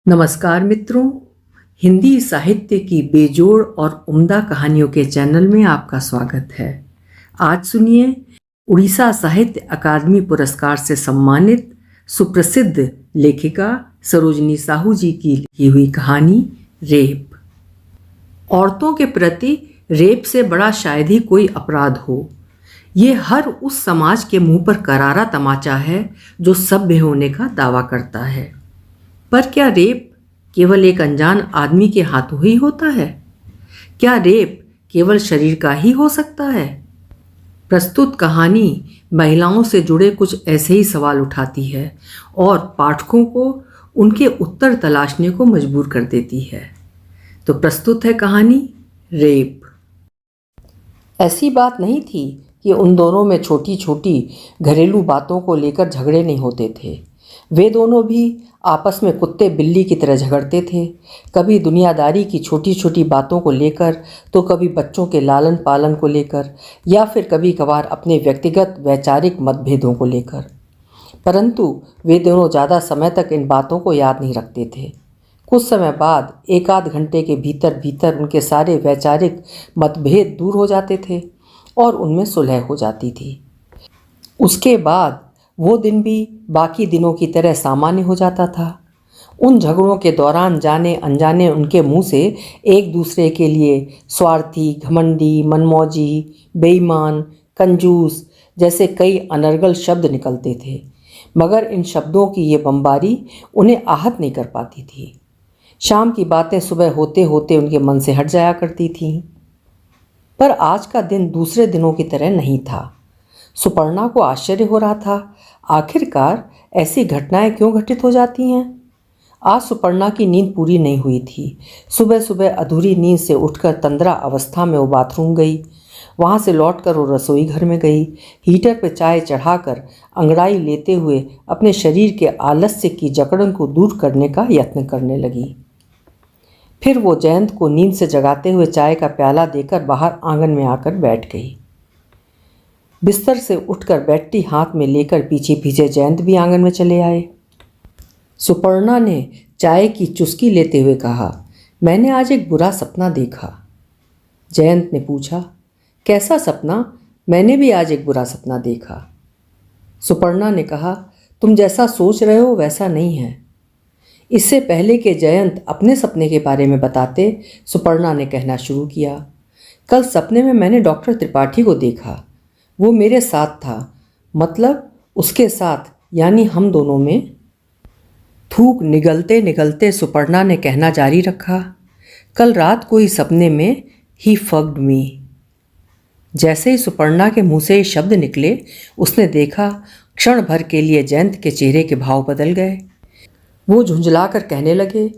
नमस्कार मित्रों, हिंदी साहित्य की बेजोड़ और उम्दा कहानियों के चैनल में आपका स्वागत है। आज सुनिए उड़ीसा साहित्य अकादमी पुरस्कार से सम्मानित सुप्रसिद्ध लेखिका सरोजिनी साहू जी की लिखी हुई कहानी रेप। औरतों के प्रति रेप से बड़ा शायद ही कोई अपराध हो। ये हर उस समाज के मुंह पर करारा तमाचा है जो सभ्य होने का दावा करता है। पर क्या रेप केवल एक अनजान आदमी के हाथों ही होता है? क्या रेप केवल शरीर का ही हो सकता है? प्रस्तुत कहानी महिलाओं से जुड़े कुछ ऐसे ही सवाल उठाती है और पाठकों को उनके उत्तर तलाशने को मजबूर कर देती है। तो प्रस्तुत है कहानी रेप। ऐसी बात नहीं थी कि उन दोनों में छोटी छोटी घरेलू बातों को लेकर झगड़े नहीं होते थे। वे दोनों भी आपस में कुत्ते बिल्ली की तरह झगड़ते थे, कभी दुनियादारी की छोटी छोटी बातों को लेकर, तो कभी बच्चों के लालन पालन को लेकर, या फिर कभी कभार अपने व्यक्तिगत वैचारिक मतभेदों को लेकर। परंतु वे दोनों ज़्यादा समय तक इन बातों को याद नहीं रखते थे। कुछ समय बाद, एक आध घंटे के भीतर भीतर उनके सारे वैचारिक मतभेद दूर हो जाते थे और उनमें सुलह हो जाती थी। उसके बाद वो दिन भी बाकी दिनों की तरह सामान्य हो जाता था। उन झगड़ों के दौरान जाने अनजाने उनके मुंह से एक दूसरे के लिए स्वार्थी, घमंडी, मनमौजी, बेईमान, कंजूस जैसे कई अनर्गल शब्द निकलते थे, मगर इन शब्दों की ये बमबारी उन्हें आहत नहीं कर पाती थी। शाम की बातें सुबह होते होते उनके मन से हट जाया करती थीं। पर आज का दिन दूसरे दिनों की तरह नहीं था। सुपर्णा को आश्चर्य हो रहा था, आखिरकार ऐसी घटनाएं क्यों घटित हो जाती हैं। आज सुपर्णा की नींद पूरी नहीं हुई थी। सुबह सुबह अधूरी नींद से उठकर तंद्रा अवस्था में वो बाथरूम गई। वहाँ से लौटकर वो रसोई घर में गई। हीटर पर चाय चढ़ाकर अंगड़ाई लेते हुए अपने शरीर के आलस्य की जकड़न को दूर करने का यत्न करने लगी। फिर वो जयंत को नींद से जगाते हुए चाय का प्याला देकर बाहर आंगन में आकर बैठ गई। बिस्तर से उठकर बैठी हाथ में लेकर पीछे पीछे जयंत भी आंगन में चले आए। सुपर्णा ने चाय की चुस्की लेते हुए कहा, मैंने आज एक बुरा सपना देखा। जयंत ने पूछा, कैसा सपना? मैंने भी आज एक बुरा सपना देखा। सुपर्णा ने कहा, तुम जैसा सोच रहे हो वैसा नहीं है। इससे पहले कि जयंत अपने सपने के बारे में बताते, सुपर्णा ने कहना शुरू किया, कल सपने में मैंने डॉक्टर त्रिपाठी को देखा। वो मेरे साथ था, मतलब उसके साथ, यानी हम दोनों में। थूक निगलते निगलते सुपर्णा ने कहना जारी रखा, कल रात को ही सपने में ही फग्ड मी। जैसे ही सुपर्णा के मुंह से ये शब्द निकले, उसने देखा क्षण भर के लिए जयंत के चेहरे के भाव बदल गए। वो झुंझलाकर कहने लगे,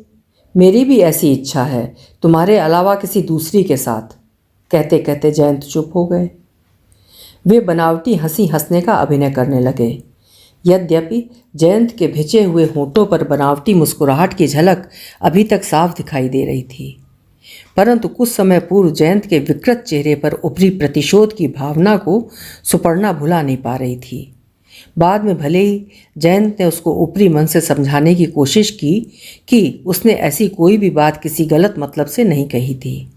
मेरी भी ऐसी इच्छा है, तुम्हारे अलावा किसी दूसरी के साथ। कहते कहते जयंत चुप हो गए। वे बनावटी हंसी हंसने का अभिनय करने लगे। यद्यपि जयंत के भिजे हुए होंठों पर बनावटी मुस्कुराहट की झलक अभी तक साफ दिखाई दे रही थी, परंतु कुछ समय पूर्व जयंत के विकृत चेहरे पर उभरी प्रतिशोध की भावना को सुपर्णा भुला नहीं पा रही थी। बाद में भले ही जयंत ने उसको ऊपरी मन से समझाने की कोशिश की कि उसने ऐसी कोई भी बात किसी गलत मतलब से नहीं कही थी।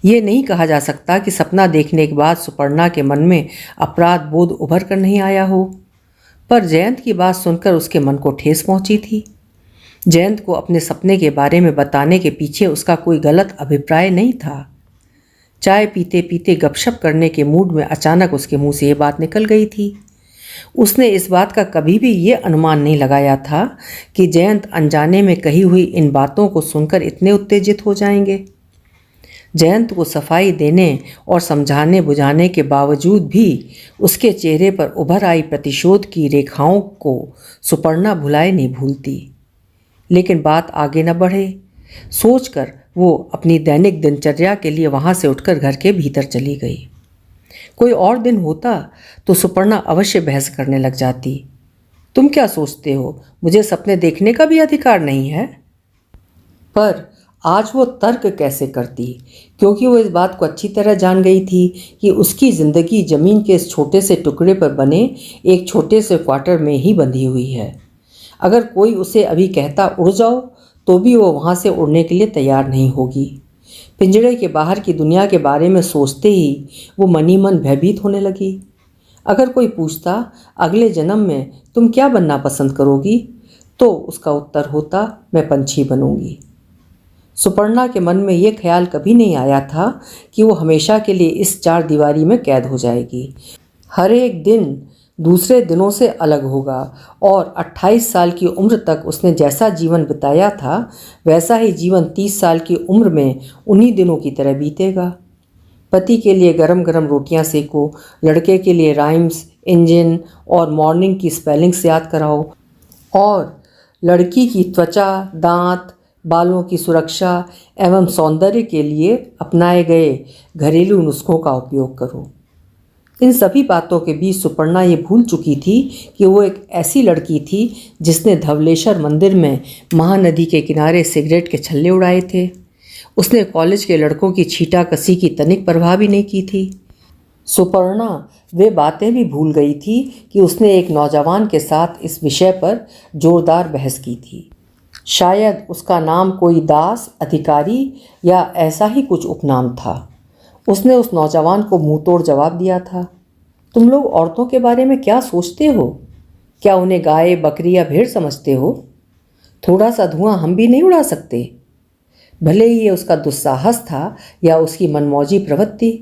ये नहीं कहा जा सकता कि सपना देखने के बाद सुपर्णा के मन में अपराध बोध उभर कर नहीं आया हो, पर जयंत की बात सुनकर उसके मन को ठेस पहुंची थी। जयंत को अपने सपने के बारे में बताने के पीछे उसका कोई गलत अभिप्राय नहीं था। चाय पीते पीते गपशप करने के मूड में अचानक उसके मुंह से ये बात निकल गई थी। उसने इस बात का कभी भी ये अनुमान नहीं लगाया था कि जयंत अनजाने में कही हुई इन बातों को सुनकर इतने उत्तेजित हो जाएंगे। जयंत को सफाई देने और समझाने बुझाने के बावजूद भी उसके चेहरे पर उभर आई प्रतिशोध की रेखाओं को सुपर्णा भुलाए नहीं भूलती। लेकिन बात आगे न बढ़े सोचकर वो अपनी दैनिक दिनचर्या के लिए वहाँ से उठकर घर के भीतर चली गई। कोई और दिन होता तो सुपर्णा अवश्य बहस करने लग जाती, तुम क्या सोचते हो, मुझे सपने देखने का भी अधिकार नहीं है? पर आज वो तर्क कैसे करती, क्योंकि वो इस बात को अच्छी तरह जान गई थी कि उसकी ज़िंदगी ज़मीन के इस छोटे से टुकड़े पर बने एक छोटे से क्वार्टर में ही बंधी हुई है। अगर कोई उसे अभी कहता उड़ जाओ, तो भी वो वहाँ से उड़ने के लिए तैयार नहीं होगी। पिंजड़े के बाहर की दुनिया के बारे में सोचते ही वो मनी मन भयभीत होने लगी। अगर कोई पूछता अगले जन्म में तुम क्या बनना पसंद करोगी, तो उसका उत्तर होता मैं पंछी बनूंगी। सुपर्णा के मन में ये ख्याल कभी नहीं आया था कि वो हमेशा के लिए इस चार दीवारी में कैद हो जाएगी। हर एक दिन दूसरे दिनों से अलग होगा और 28 साल की उम्र तक उसने जैसा जीवन बिताया था वैसा ही जीवन 30 साल की उम्र में उन्हीं दिनों की तरह बीतेगा। पति के लिए गरम गरम रोटियां सेको, लड़के के लिए राइम्स, इंजन और मॉर्निंग की स्पेलिंग्स याद कराओ और लड़की की त्वचा, दांत, बालों की सुरक्षा एवं सौंदर्य के लिए अपनाए गए घरेलू नुस्खों का उपयोग करो। इन सभी बातों के बीच सुपर्णा ये भूल चुकी थी कि वो एक ऐसी लड़की थी जिसने धवलेश्वर मंदिर में महानदी के किनारे सिगरेट के छल्ले उड़ाए थे। उसने कॉलेज के लड़कों की छींटा कसी की तनिक परवाह भी नहीं की थी। सुपर्णा वे बातें भी भूल गई थी कि उसने एक नौजवान के साथ इस विषय पर जोरदार बहस की थी। शायद उसका नाम कोई दास, अधिकारी या ऐसा ही कुछ उपनाम था। उसने उस नौजवान को मुंह तोड़ जवाब दिया था, तुम लोग औरतों के बारे में क्या सोचते हो? क्या उन्हें गाय, बकरी या भेड़ समझते हो? थोड़ा सा धुआं हम भी नहीं उड़ा सकते? भले ही ये उसका दुस्साहस था या उसकी मनमौजी प्रवृत्ति।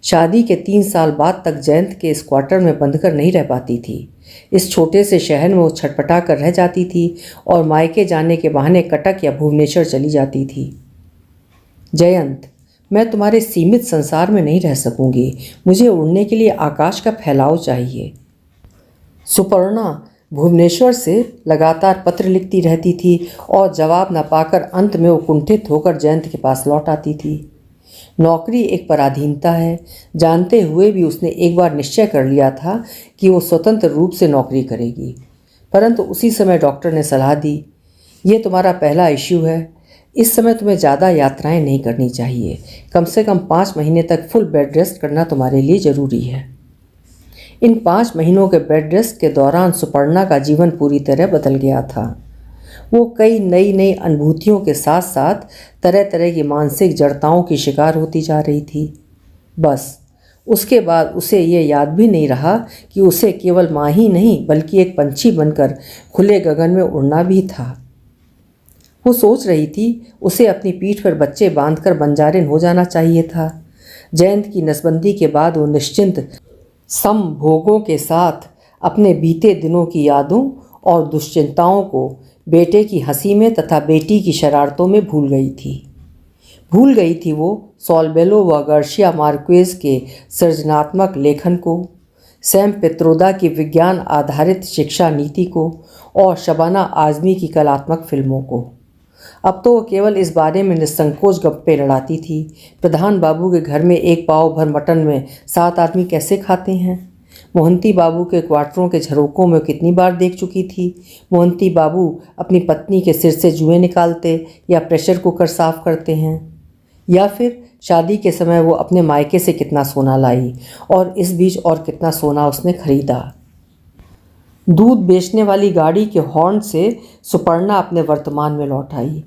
शादी के 3 साल बाद तक जयंत के इस क्वार्टर में बंधकर नहीं रह पाती थी। इस छोटे से शहर में वो छटपटा कर रह जाती थी और मायके जाने के बहाने कटक या भुवनेश्वर चली जाती थी। जयंत, मैं तुम्हारे सीमित संसार में नहीं रह सकूंगी। मुझे उड़ने के लिए आकाश का फैलाव चाहिए। सुपर्णा भुवनेश्वर से लगातार पत्र लिखती रहती थी और जवाब न पाकर अंत में वो कुंठित होकर जयंत के पास लौट आती थी। नौकरी एक पराधीनता है, जानते हुए भी उसने एक बार निश्चय कर लिया था कि वो स्वतंत्र रूप से नौकरी करेगी। परंतु उसी समय डॉक्टर ने सलाह दी, ये तुम्हारा पहला इश्यू है, इस समय तुम्हें ज़्यादा यात्राएं नहीं करनी चाहिए। कम से कम 5 महीने तक फुल बेड रेस्ट करना तुम्हारे लिए ज़रूरी है। इन 5 महीनों के बेड रेस्ट के दौरान सुपर्णा का जीवन पूरी तरह बदल गया था। वो कई नई नई अनुभूतियों के साथ साथ तरह तरह की मानसिक जड़ताओं की शिकार होती जा रही थी। बस उसके बाद उसे ये याद भी नहीं रहा कि उसे केवल माँ ही नहीं बल्कि एक पंछी बनकर खुले गगन में उड़ना भी था। वो सोच रही थी उसे अपनी पीठ पर बच्चे बांधकर बंजारिन हो जाना चाहिए था। जयंत की नसबंदी के बाद वो निश्चिंत समभोगों के साथ अपने बीते दिनों की यादों और दुश्चिंताओं को बेटे की हंसी में तथा बेटी की शरारतों में भूल गई थी वो सॉल्बेलो व गार्सिया मार्क्वेज के सृजनात्मक लेखन को, सैम पित्रोदा की विज्ञान आधारित शिक्षा नीति को और शबाना आज़मी की कलात्मक फिल्मों को। अब तो वो केवल इस बारे में निसंकोच गप्पे लड़ाती थी, प्रधान बाबू के घर में एक पाव भर मटन में 7 आदमी कैसे खाते हैं। मोहंती बाबू के क्वार्टरों के झरोकों में कितनी बार देख चुकी थी। मोहंती बाबू अपनी पत्नी के सिर से जुएं निकालते या प्रेशर कुकर साफ करते हैं, या फिर शादी के समय वो अपने मायके से कितना सोना लाई और इस बीच और कितना सोना उसने खरीदा। दूध बेचने वाली गाड़ी के हॉर्न से सुपर्णा अपने वर्तमान में लौट आई।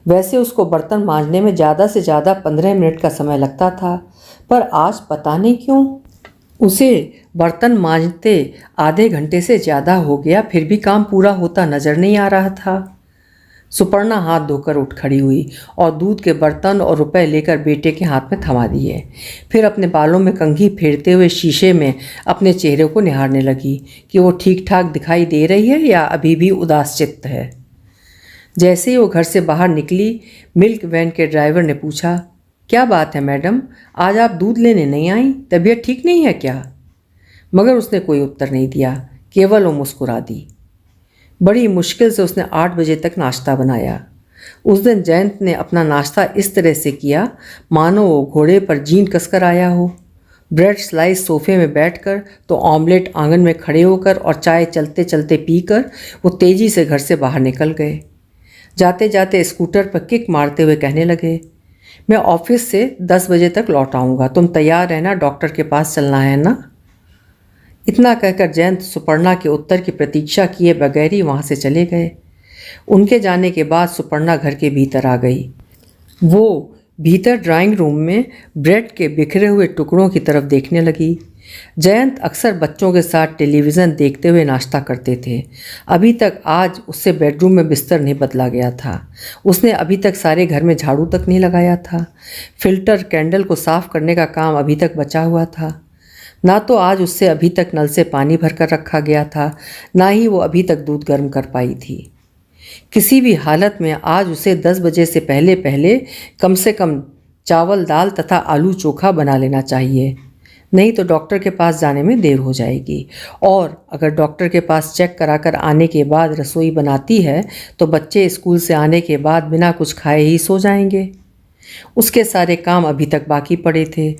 वैसे उसको बर्तन मांजने में ज़्यादा से ज़्यादा 15 मिनट का समय लगता था, पर आज पता नहीं क्यों उसे बर्तन मांजते आधे घंटे से ज़्यादा हो गया, फिर भी काम पूरा होता नज़र नहीं आ रहा था। सुपर्णा हाथ धोकर उठ खड़ी हुई और दूध के बर्तन और रुपए लेकर बेटे के हाथ में थमा दिए। फिर अपने बालों में कंघी फेरते हुए शीशे में अपने चेहरे को निहारने लगी कि वो ठीक ठाक दिखाई दे रही है या अभी भी उदास चित्त है। जैसे ही वो घर से बाहर निकली, मिल्क वैन के ड्राइवर ने पूछा, क्या बात है मैडम, आज आप दूध लेने नहीं आई? तबीयत ठीक नहीं है क्या? मगर उसने कोई उत्तर नहीं दिया, केवल वो मुस्कुरा दी। बड़ी मुश्किल से उसने 8 बजे तक नाश्ता बनाया। उस दिन जयंत ने अपना नाश्ता इस तरह से किया मानो वो घोड़े पर जीन कसकर आया हो। ब्रेड स्लाइस सोफे में बैठकर तो ऑमलेट आंगन में खड़े होकर और चाय चलते चलते पीकर वो तेज़ी से घर से बाहर निकल गए। जाते जाते स्कूटर पर किक मारते हुए कहने लगे, मैं ऑफिस से 10 बजे तक लौट आऊँगा, तुम तैयार रहना, डॉक्टर के पास चलना है ना। इतना कहकर जयंत सुपर्णा के उत्तर की प्रतीक्षा किए बगैर ही वहाँ से चले गए। उनके जाने के बाद सुपर्णा घर के भीतर आ गई। वो भीतर ड्राइंग रूम में ब्रेड के बिखरे हुए टुकड़ों की तरफ देखने लगी। जयंत अक्सर बच्चों के साथ टेलीविज़न देखते हुए नाश्ता करते थे। अभी तक आज उससे बेडरूम में बिस्तर नहीं बदला गया था। उसने अभी तक सारे घर में झाड़ू तक नहीं लगाया था। फिल्टर कैंडल को साफ करने का काम अभी तक बचा हुआ था। ना तो आज उससे अभी तक नल से पानी भरकर रखा गया था, ना ही वो अभी तक दूध गर्म कर पाई थी। किसी भी हालत में आज उसे 10 बजे से पहले पहले कम से कम चावल दाल तथा आलू चोखा बना लेना चाहिए, नहीं तो डॉक्टर के पास जाने में देर हो जाएगी। और अगर डॉक्टर के पास चेक कराकर आने के बाद रसोई बनाती है तो बच्चे स्कूल से आने के बाद बिना कुछ खाए ही सो जाएंगे। उसके सारे काम अभी तक बाकी पड़े थे।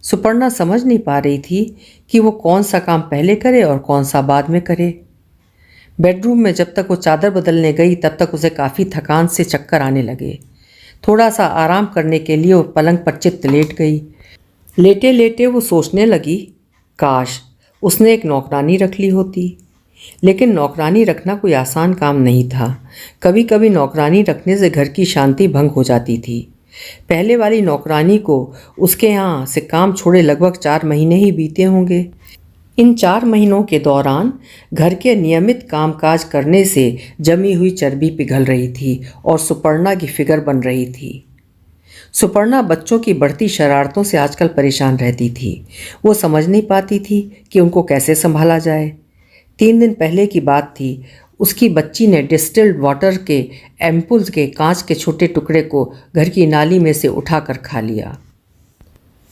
सुपर्णा समझ नहीं पा रही थी कि वो कौन सा काम पहले करे और कौन सा बाद में करे। बेडरूम में जब तक वो चादर बदलने गई तब तक उसे काफ़ी थकान से चक्कर आने लगे। थोड़ा सा आराम करने के लिए वो पलंग पर चित्त लेट गई। लेटे लेटे वो सोचने लगी, काश उसने एक नौकरानी रख ली होती। लेकिन नौकरानी रखना कोई आसान काम नहीं था। कभी कभी नौकरानी रखने से घर की शांति भंग हो जाती थी। पहले वाली नौकरानी को उसके यहाँ से काम छोड़े लगभग 4 महीने ही बीते होंगे। इन 4 महीनों के दौरान घर के नियमित कामकाज करने से जमी हुई चर्बी पिघल रही थी और सुपर्णा की फिगर बन रही थी। सुपर्णा बच्चों की बढ़ती शरारतों से आजकल परेशान रहती थी। वो समझ नहीं पाती थी कि उनको कैसे संभाला जाए। 3 दिन पहले की बात थी। उसकी बच्ची ने डिस्टिल्ड वाटर के एम्पुल्स के कांच के छोटे टुकड़े को घर की नाली में से उठाकर खा लिया।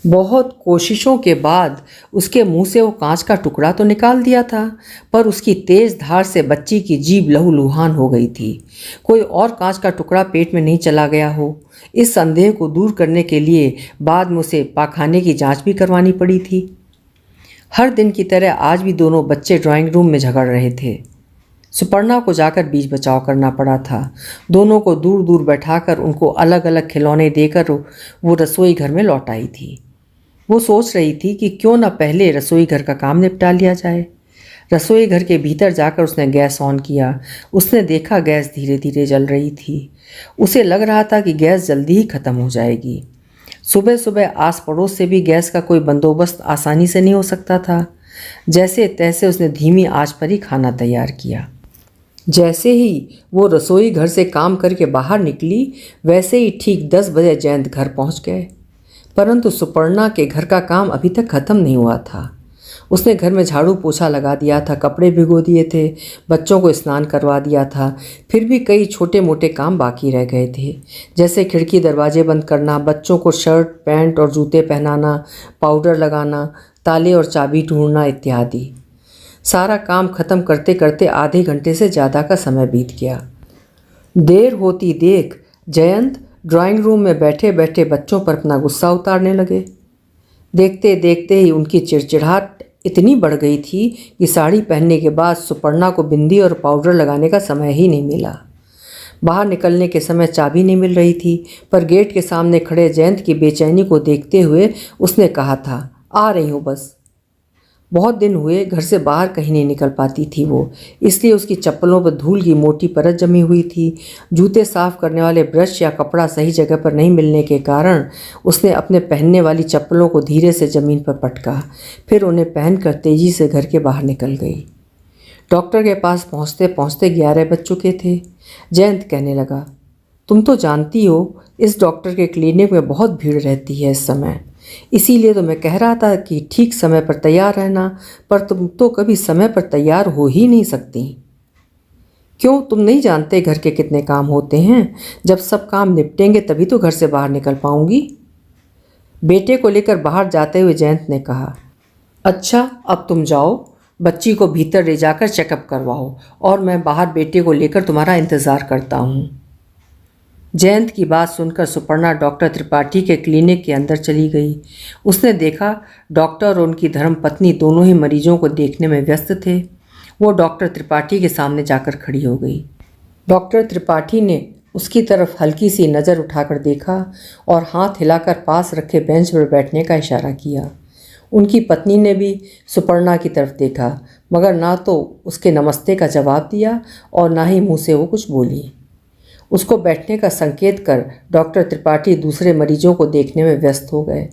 बहुत कोशिशों के बाद उसके मुंह से वो कांच का टुकड़ा तो निकाल दिया था, पर उसकी तेज धार से बच्ची की जीभ लहूलुहान हो गई थी। कोई और कांच का टुकड़ा पेट में नहीं चला गया हो, इस संदेह को दूर करने के लिए बाद में उसे पाखाने की जांच भी करवानी पड़ी थी। हर दिन की तरह आज भी दोनों बच्चे ड्राइंग रूम में झगड़ रहे थे। सुपर्णा को जाकर बीच बचाव करना पड़ा था। दोनों को दूर दूर बैठाकर उनको अलग अलग खिलौने देकर वो रसोई घर में लौट आई थी। वो सोच रही थी कि क्यों न पहले रसोई घर का काम निपटा लिया जाए। रसोई घर के भीतर जाकर उसने गैस ऑन किया। उसने देखा गैस धीरे धीरे जल रही थी। उसे लग रहा था कि गैस जल्दी ही ख़त्म हो जाएगी। सुबह सुबह आस पड़ोस से भी गैस का कोई बंदोबस्त आसानी से नहीं हो सकता था। जैसे तैसे उसने धीमी आंच पर ही खाना तैयार किया। जैसे ही वो रसोई घर से काम करके बाहर निकली, वैसे ही ठीक 10 बजे जयंत घर पहुंच गए। परंतु सुपर्णा के घर का काम अभी तक ख़त्म नहीं हुआ था। उसने घर में झाड़ू पोछा लगा दिया था, कपड़े भिगो दिए थे, बच्चों को स्नान करवा दिया था। फिर भी कई छोटे मोटे काम बाकी रह गए थे, जैसे खिड़की दरवाजे बंद करना, बच्चों को शर्ट पैंट और जूते पहनाना, पाउडर लगाना, ताले और चाबी ढूंढना इत्यादि। सारा काम खत्म करते करते आधे घंटे से ज़्यादा का समय बीत गया। देर होती देख जयंत ड्राइंग रूम में बैठे बैठे बच्चों पर अपना गुस्सा उतारने लगे। देखते देखते ही उनकी चिड़चिड़ाहट इतनी बढ़ गई थी कि साड़ी पहनने के बाद सुपर्णा को बिंदी और पाउडर लगाने का समय ही नहीं मिला। बाहर निकलने के समय चाबी नहीं मिल रही थी, पर गेट के सामने खड़े जयंत की बेचैनी को देखते हुए उसने कहा था, आ रही हूँ बस। बहुत दिन हुए घर से बाहर कहीं नहीं निकल पाती थी वो, इसलिए उसकी चप्पलों पर धूल की मोटी परत जमी हुई थी। जूते साफ करने वाले ब्रश या कपड़ा सही जगह पर नहीं मिलने के कारण उसने अपने पहनने वाली चप्पलों को धीरे से ज़मीन पर पटका, फिर उन्हें पहनकर तेज़ी से घर के बाहर निकल गई। डॉक्टर के पास पहुँचते पहुँचते 11 बज चुके थे। जयंत कहने लगा, तुम तो जानती हो इस डॉक्टर के क्लिनिक में बहुत भीड़ रहती है इस समय, इसीलिए तो मैं कह रहा था कि ठीक समय पर तैयार रहना, पर तुम तो कभी समय पर तैयार हो ही नहीं सकती। क्यों, तुम नहीं जानते घर के कितने काम होते हैं? जब सब काम निपटेंगे तभी तो घर से बाहर निकल पाऊंगी। बेटे को लेकर बाहर जाते हुए जयंत ने कहा, अच्छा अब तुम जाओ, बच्ची को भीतर ले जाकर चेकअप करवाओ और मैं बाहर बेटे को लेकर तुम्हारा इंतज़ार करता हूँ। जयंत की बात सुनकर सुपर्णा डॉक्टर त्रिपाठी के क्लिनिक के अंदर चली गई। उसने देखा डॉक्टर और उनकी धर्मपत्नी दोनों ही मरीजों को देखने में व्यस्त थे। वो डॉक्टर त्रिपाठी के सामने जाकर खड़ी हो गई। डॉक्टर त्रिपाठी ने उसकी तरफ हल्की सी नज़र उठाकर देखा और हाथ हिलाकर पास रखे बेंच पर बैठने का इशारा किया। उनकी पत्नी ने भी सुपर्णा की तरफ देखा, मगर ना तो उसके नमस्ते का जवाब दिया और ना ही मुंह से वो कुछ बोली। उसको बैठने का संकेत कर डॉक्टर त्रिपाठी दूसरे मरीजों को देखने में व्यस्त हो गए।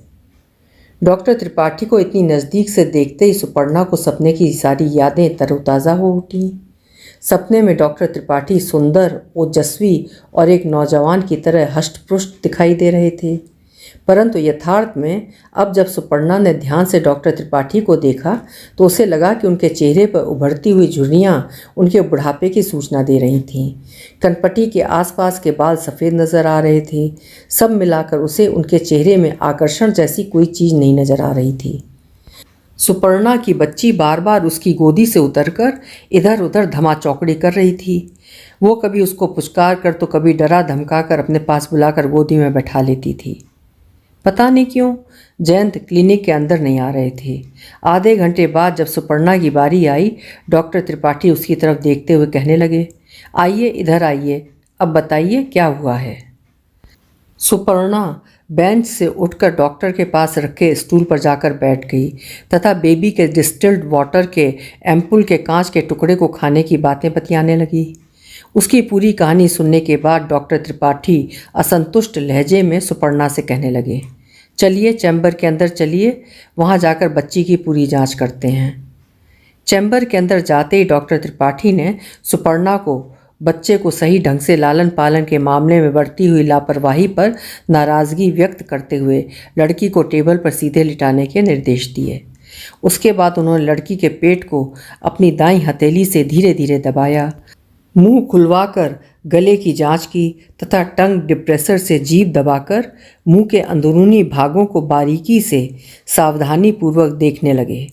डॉक्टर त्रिपाठी को इतनी नज़दीक से देखते ही सुपर्णा को सपने की सारी यादें तरोताज़ा हो उठी। सपने में डॉक्टर त्रिपाठी सुंदर, ओजस्वी और एक नौजवान की तरह हष्ट-पुष्ट दिखाई दे रहे थे, परंतु यथार्थ में अब जब सुपर्णा ने ध्यान से डॉक्टर त्रिपाठी को देखा तो उसे लगा कि उनके चेहरे पर उभरती हुई झुर्रियाँ उनके बुढ़ापे की सूचना दे रही थीं। कनपटी के आसपास के बाल सफ़ेद नज़र आ रहे थे। सब मिलाकर उसे उनके चेहरे में आकर्षण जैसी कोई चीज़ नहीं नज़र आ रही थी। सुपर्णा की बच्ची बार बार उसकी गोदी से उतरकर इधर उधर धमाचौकड़ी कर रही थी। वो कभी उसको पुचकार कर तो कभी डरा धमकाकर अपने पास बुलाकर गोदी में बैठा लेती थी। पता नहीं क्यों जयंत क्लिनिक के अंदर नहीं आ रहे थे। आधे घंटे बाद जब सुपर्णा की बारी आई, डॉक्टर त्रिपाठी उसकी तरफ देखते हुए कहने लगे, आइए इधर आइए, अब बताइए क्या हुआ है। सुपर्णा बेंच से उठकर डॉक्टर के पास रखे स्टूल पर जाकर बैठ गई तथा बेबी के डिस्टिल्ड वाटर के एम्पुल के कांच के टुकड़े को खाने की बातें बतियाने लगी। उसकी पूरी कहानी सुनने के बाद डॉक्टर त्रिपाठी असंतुष्ट लहजे में सुपर्णा से कहने लगे, चलिए चैम्बर के अंदर चलिए, वहाँ जाकर बच्ची की पूरी जांच करते हैं। चैम्बर के अंदर जाते ही डॉक्टर त्रिपाठी ने सुपर्णा को बच्चे को सही ढंग से लालन पालन के मामले में बढ़ती हुई लापरवाही पर नाराज़गी व्यक्त करते हुए लड़की को टेबल पर सीधे लिटाने के निर्देश दिए। उसके बाद उन्होंने लड़की के पेट को अपनी दाईं हथेली से धीरे धीरे दबाया, मुंह खुलवाकर गले की जांच की तथा टंग डिप्रेसर से जीभ दबाकर मुंह के अंदरूनी भागों को बारीकी से सावधानीपूर्वक देखने लगे।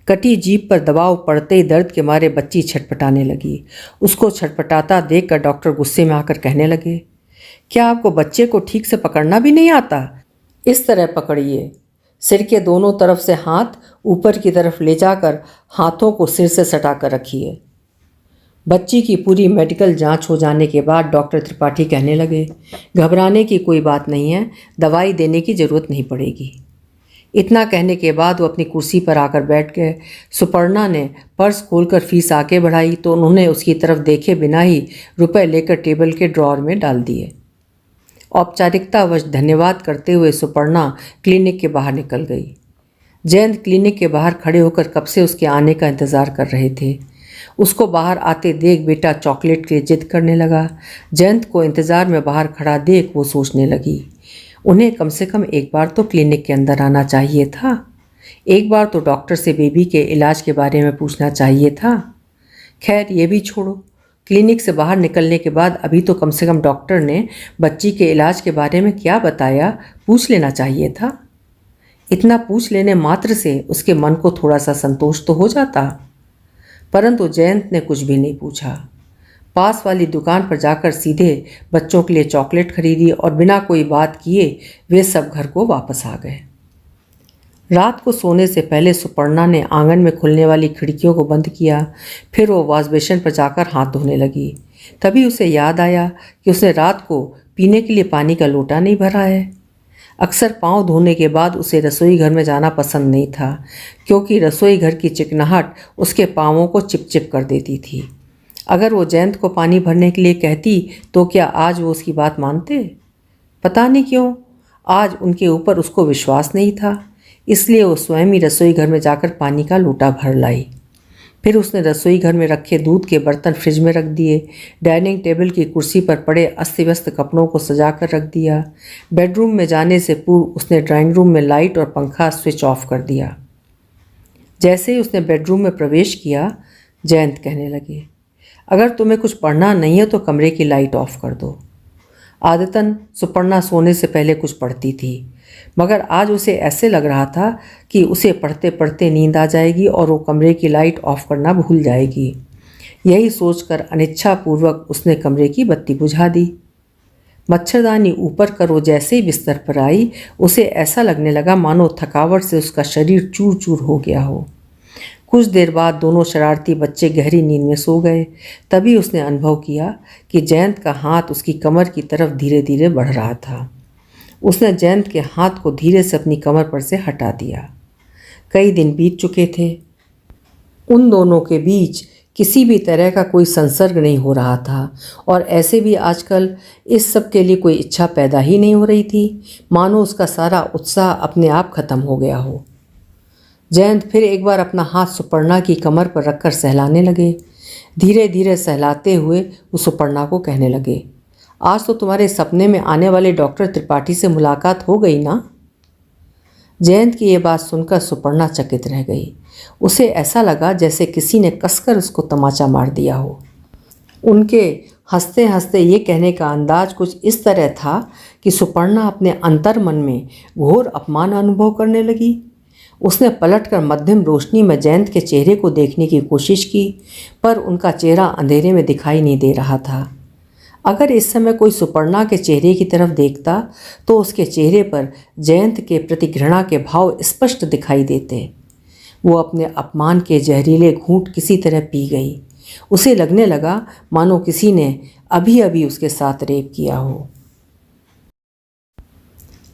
कटी जीभ पर दबाव पड़ते ही दर्द के मारे बच्ची छटपटाने लगी। उसको छटपटाता देखकर डॉक्टर गुस्से में आकर कहने लगे, क्या आपको बच्चे को ठीक से पकड़ना भी नहीं आता? इस तरह पकड़िए, सिर के दोनों तरफ से हाथ ऊपर की तरफ ले जाकर हाथों को सिर से सटाकर रखिए। बच्ची की पूरी मेडिकल जांच हो जाने के बाद डॉक्टर त्रिपाठी कहने लगे, घबराने की कोई बात नहीं है, दवाई देने की ज़रूरत नहीं पड़ेगी। इतना कहने के बाद वो अपनी कुर्सी पर आकर बैठ गए। सुपर्णा ने पर्स खोलकर फीस आगे बढ़ाई तो उन्होंने उसकी तरफ देखे बिना ही रुपए लेकर टेबल के ड्रॉर में डाल दिए। औपचारिकतावश धन्यवाद करते हुए सुपर्णा क्लिनिक के बाहर निकल गई। जयंत क्लिनिक के बाहर खड़े होकर कब से उसके आने का इंतज़ार कर रहे थे। उसको बाहर आते देख बेटा चॉकलेट के लिए जिद करने लगा। जयंत को इंतज़ार में बाहर खड़ा देख वो सोचने लगी, उन्हें कम से कम एक बार तो क्लिनिक के अंदर आना चाहिए था, एक बार तो डॉक्टर से बेबी के इलाज के बारे में पूछना चाहिए था। खैर ये भी छोड़ो, क्लिनिक से बाहर निकलने के बाद अभी तो कम से कम डॉक्टर ने बच्ची के इलाज के बारे में क्या बताया पूछ लेना चाहिए था। इतना पूछ लेने मात्र से उसके मन को थोड़ा सा संतोष तो हो जाता, परंतु जयंत ने कुछ भी नहीं पूछा। पास वाली दुकान पर जाकर सीधे बच्चों के लिए चॉकलेट खरीदी और बिना कोई बात किए वे सब घर को वापस आ गए। रात को सोने से पहले सुपर्णा ने आंगन में खुलने वाली खिड़कियों को बंद किया। फिर वो वॉश बेसिन पर जाकर हाथ धोने लगी। तभी उसे याद आया कि उसने रात को पीने के लिए पानी का लोटा नहीं भरा है। अक्सर पाँव धोने के बाद उसे रसोई घर में जाना पसंद नहीं था, क्योंकि रसोई घर की चिकनाहट उसके पाँवों को चिपचिप कर देती थी। अगर वो जयंत को पानी भरने के लिए कहती तो क्या आज वो उसकी बात मानते? पता नहीं क्यों आज उनके ऊपर उसको विश्वास नहीं था, इसलिए वो स्वयं ही रसोई घर में जाकर पानी का लोटा भर लाई। फिर उसने रसोई घर में रखे दूध के बर्तन फ्रिज में रख दिए। डाइनिंग टेबल की कुर्सी पर पड़े अस्त व्यस्त कपड़ों को सजा कर रख दिया। बेडरूम में जाने से पूर्व उसने ड्राइंग रूम में लाइट और पंखा स्विच ऑफ कर दिया। जैसे ही उसने बेडरूम में प्रवेश किया, जयंत कहने लगे, अगर तुम्हें कुछ पढ़ना नहीं है तो कमरे की लाइट ऑफ कर दो। आदतन सुपर्णा सोने से पहले कुछ पढ़ती थी, मगर आज उसे ऐसे लग रहा था कि उसे पढ़ते पढ़ते नींद आ जाएगी और वो कमरे की लाइट ऑफ करना भूल जाएगी। यही सोचकर अनिच्छापूर्वक उसने कमरे की बत्ती बुझा दी। मच्छरदानी ऊपर कर वो जैसे ही बिस्तर पर आई, उसे ऐसा लगने लगा मानो थकावट से उसका शरीर चूर चूर हो गया हो। कुछ देर बाद दोनों शरारती बच्चे गहरी नींद में सो गए। तभी उसने अनुभव किया कि जयंत का हाथ उसकी कमर की तरफ धीरे धीरे बढ़ रहा था। उसने जयंत के हाथ को धीरे से अपनी कमर पर से हटा दिया। कई दिन बीत चुके थे। उन दोनों के बीच किसी भी तरह का कोई संसर्ग नहीं हो रहा था और ऐसे भी आजकल इस सब के लिए कोई इच्छा पैदा ही नहीं हो रही थी, मानो उसका सारा उत्साह अपने आप खत्म हो गया हो। जयंत फिर एक बार अपना हाथ सुपर्णा की कमर पर रखकर सहलाने लगे। धीरे धीरे सहलाते हुए वो सुपर्णा को कहने लगे, आज तो तुम्हारे सपने में आने वाले डॉक्टर त्रिपाठी से मुलाकात हो गई ना? जयंत की ये बात सुनकर सुपर्णा चकित रह गई। उसे ऐसा लगा जैसे किसी ने कसकर उसको तमाचा मार दिया हो। उनके हंसते हंसते ये कहने का अंदाज कुछ इस तरह था कि सुपर्णा अपने अंतर मन में घोर अपमान अनुभव करने लगी। उसने पलटकर मध्यम रोशनी में जयंत के चेहरे को देखने की कोशिश की, पर उनका चेहरा अंधेरे में दिखाई नहीं दे रहा था। अगर इस समय कोई सुपर्णा के चेहरे की तरफ देखता तो उसके चेहरे पर जयंत के प्रति घृणा के भाव स्पष्ट दिखाई देते। वो अपने अपमान के जहरीले घूंट किसी तरह पी गई। उसे लगने लगा मानो किसी ने अभी अभी उसके साथ रेप किया हो।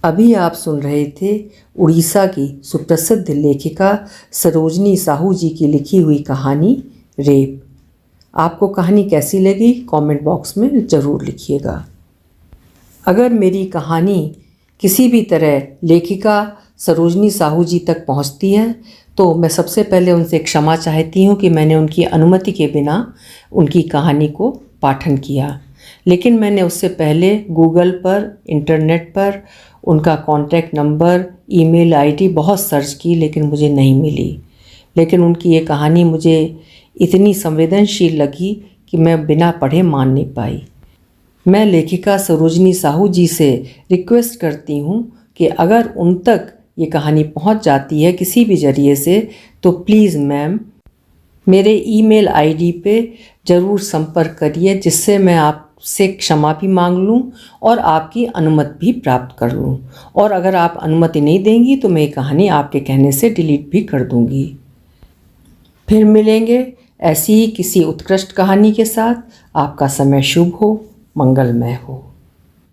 अभी आप सुन रहे थे उड़ीसा की सुप्रसिद्ध लेखिका सरोजनी साहू जी की लिखी हुई कहानी रेप। आपको कहानी कैसी लगी कमेंट बॉक्स में ज़रूर लिखिएगा। अगर मेरी कहानी किसी भी तरह लेखिका सरोजनी साहू जी तक पहुंचती है तो मैं सबसे पहले उनसे क्षमा चाहती हूं कि मैंने उनकी अनुमति के बिना उनकी कहानी को पाठन किया, लेकिन मैंने उससे पहले गूगल पर, इंटरनेट पर उनका कॉन्टैक्ट नंबर, ईमेल आईडी बहुत सर्च की लेकिन मुझे नहीं मिली। लेकिन उनकी ये कहानी मुझे इतनी संवेदनशील लगी कि मैं बिना पढ़े मान नहीं पाई। मैं लेखिका सरोजनी साहू जी से रिक्वेस्ट करती हूँ कि अगर उन तक ये कहानी पहुँच जाती है किसी भी ज़रिए से तो प्लीज़ मैम मेरे ईमेल आईडी पे ज़रूर संपर्क करिए, जिससे मैं आपसे क्षमा भी मांग लूँ और आपकी अनुमति भी प्राप्त कर लूँ। और अगर आप अनुमति नहीं देंगी तो मैं ये कहानी आपके कहने से डिलीट भी कर दूँगी। फिर मिलेंगे ऐसी ही किसी उत्कृष्ट कहानी के साथ। आपका समय शुभ हो, मंगलमय हो।